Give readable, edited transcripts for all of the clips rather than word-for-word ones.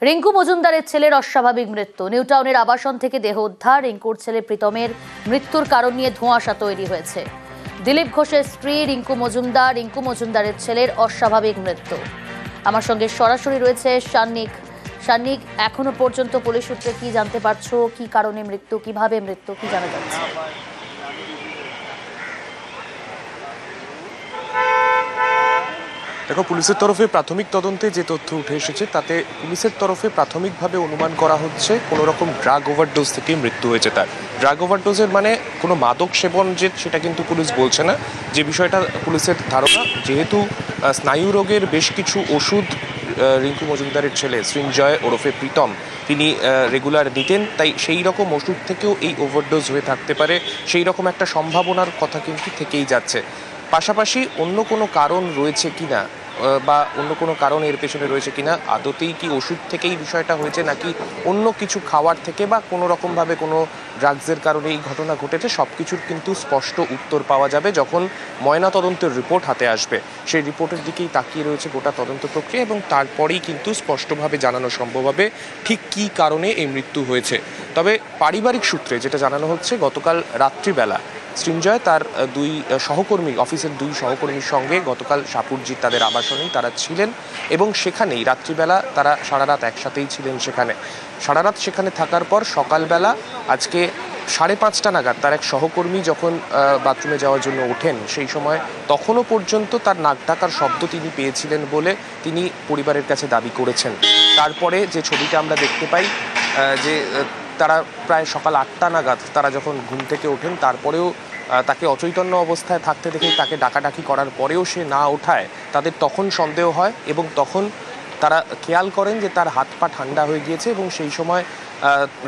রিঙ্কু মজুমদারের ছেলের অস্বাভাবিক মৃত্যু। নিউ টাউনের আবাসন থেকে দেহ উদ্ধার। রিঙ্কুর ছেলে প্রীতমের মৃত্যুর কারণ নিয়ে ধোঁয়াশা তৈরি হয়েছে। দিলীপ ঘোষের স্ত্রী রিঙ্কু মজুমদারের ছেলের অস্বাভাবিক মৃত্যু। আমার সঙ্গে সরাসরি রয়েছে সান্নিক। এখনো পর্যন্ত পুলিশ সূত্রে কি জানতে পারছো? কি কারণে মৃত্যু, কিভাবে মৃত্যু, কি জানা যাচ্ছে? দেখো, পুলিশের তরফে প্রাথমিক তদন্তে যে তথ্য উঠে এসেছে তাতে পুলিশের তরফে প্রাথমিকভাবে অনুমান করা হচ্ছে কোনো রকম ড্রাগ ওভারডোজ থেকে মৃত্যু হয়েছে তার। ড্রাগ ওভারডোজের মানে কোনো মাদক সেবন যে সেটা কিন্তু পুলিশ বলছে না। যে বিষয়টা পুলিশের ধারণা, যেহেতু স্নায়ু রোগের বেশ কিছু ওষুধ রিঙ্কু মজুমদারের ছেলে সৃঞ্জয় ওরফে প্রীতম তিনি রেগুলার নিতেন, তাই সেই রকম ওষুধ থেকেও এই ওভারডোজ হয়ে থাকতে পারে, সেই রকম একটা সম্ভাবনার কথা কিন্তু থেকেই যাচ্ছে। পাশাপাশি অন্য কোনো কারণ রয়েছে কিনা বা অন্য কোনো কারণ এর পেছনে রয়েছে কিনা, আদতেই কি ওষুধ থেকেই বিষয়টা হয়েছে নাকি অন্য কিছু খাওয়ার থেকে বা কোনো রকমভাবে কোনো ড্রাগসের কারণে এই ঘটনা ঘটেছে, সব কিছুর কিন্তু স্পষ্ট উত্তর পাওয়া যাবে যখন ময়নাতদন্তের রিপোর্ট হাতে আসবে। সেই রিপোর্টের দিকেই তাকিয়ে রয়েছে গোটা তদন্ত প্রক্রিয়া এবং তারপরেই কিন্তু স্পষ্টভাবে জানানো সম্ভব হবে ঠিক কী কারণে এই মৃত্যু হয়েছে। তবে পারিবারিক সূত্রে যেটা জানানো হচ্ছে, গতকাল রাত্রিবেলা সৃঞ্জয় তার অফিসের দুই সহকর্মীর সঙ্গে গতকাল সাপুরজির তাদের আবাসনেই তারা ছিলেন এবং সেখানেই রাত্রিবেলা তারা সারা রাত একসাথেই ছিলেন। সারা রাত সেখানে থাকার পর সকালবেলা আজকে 5:30 নাগাদ তার এক সহকর্মী যখন বাথরুমে যাওয়ার জন্য ওঠেন, সেই সময় তখনও পর্যন্ত তার নাক ডাকার শব্দ তিনি পেয়েছিলেন বলে তিনি পরিবারের কাছে দাবি করেছেন। তারপরে যে ছবিটা আমরা দেখতে পাই, যে তারা প্রায় সকাল 8টা নাগাদ তারা যখন ঘুম থেকে ওঠেন, তারপরেও তাকে অচৈতন্য অবস্থায় থাকতে দেখে তাকে ডাকাডাকি করার পরেও সে না ওঠায় তাদের তখন সন্দেহ হয় এবং তখন তারা খেয়াল করেন যে তার হাত পা ঠান্ডা হয়ে গিয়েছে এবং সেই সময়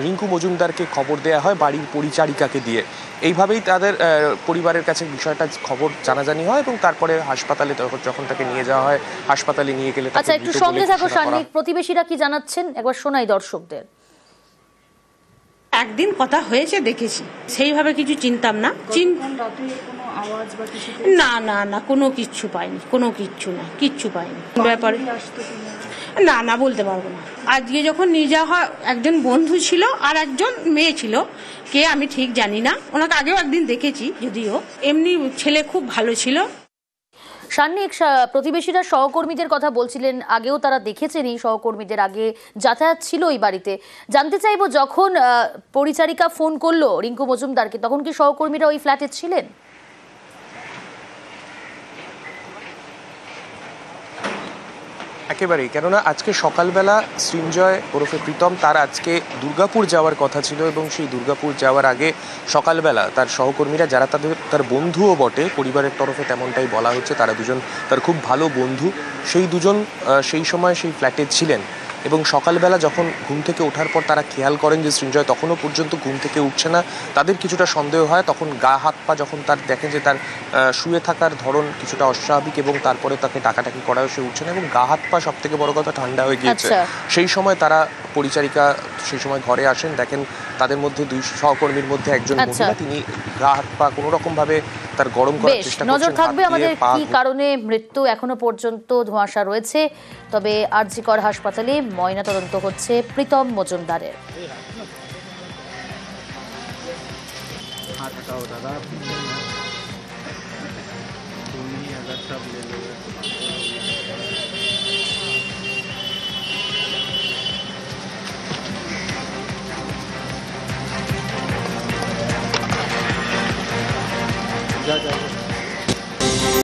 রিঙ্কু মজুমদারকে খবর দেওয়া হয় বাড়ির পরিচারিকাকে দিয়ে। এইভাবেই তাদের পরিবারের কাছে বিষয়টা খবর জানাজানি হয় এবং তারপরে হাসপাতালে যখন তাকে নিয়ে যাওয়া হয়, হাসপাতালে নিয়ে গেলে আচ্ছা, একটু সঙ্গে থাকো সান্নিক। প্রতিবেশীরা কি জানাচ্ছেন একবার শোনাই দর্শকদের। একদিন কথা হয়েছে দেখেছি, সেইভাবে কিছু চিনতাম না। না না না, কোনো কিচ্ছু পাইনি, কোনো কিচ্ছু পাইনি ব্যাপারে। না বলতে পারবো না। আজকে যখন নিয়ে যাওয়া হয়, একজন বন্ধু ছিল আর একজন মেয়ে ছিল, কে আমি ঠিক জানি না। ওনাকে আগেও একদিন দেখেছি, যদিও এমনি ছেলে খুব ভালো ছিল। সান্নিক, প্রতিবেশীরা সহকর্মীদের কথা বলছিলেন, আগেও তারা দেখেছেন এই সহকর্মীদের, আগে যাতায়াত ছিল ওই বাড়িতে। জানতে চাইবো, যখন পরিচারিকা ফোন করলো রিঙ্কু মজুমদারকে, তখন কি সহকর্মীরা ওই ফ্ল্যাটে ছিলেন? একেবারেই, কেননা আজকে সকালবেলা সৃঞ্জয় ওরফে প্রীতম তার আজকে দুর্গাপুর যাওয়ার কথা ছিল এবং সেই দুর্গাপুর যাওয়ার আগে সকালবেলা তার সহকর্মীরা, যারা তার বন্ধুও বটে, পরিবারের তরফে তেমনটাই বলা হচ্ছে, তারা দুজন তার খুব ভালো বন্ধু, সেই দুজন সেই সময় সেই ফ্ল্যাটে ছিলেন এবং সকালবেলা যখন ঘুম থেকে ওঠার পর তারা খেয়াল করেন যে সৃঞ্জয় তখনও পর্যন্ত ঘুম থেকে উঠছে না, তাদের কিছুটা সন্দেহ হয়। তখন গা হাত পা যখন তার দেখেন যে তার শুয়ে থাকার ধরন কিছুটা অস্বাভাবিক এবং তারপরে তাকে ডাকাডাকি করাও সে উঠছে না এবং গা হাত পা সব থেকে বড় কথা ঠান্ডা হয়ে গিয়েছে। সেই সময় তারা পরিচারিকা সেই সময় ঘরে আসেন, দেখেন তাদের মধ্যে দুই সহকর্মীর মধ্যে একজন মহিলা, তিনি গা হাত পা কোনো রকম ভাবে তার গরম করার চেষ্টা করছেন। নজর থাকবে আমাদের কি কারণে মৃত্যু এখনো পর্যন্ত ধোঁয়াশা রয়েছে। তবে আরজি কর হাসপাতালে ময়নাতদন্ত হচ্ছে প্রীতম মজুমদারের। जा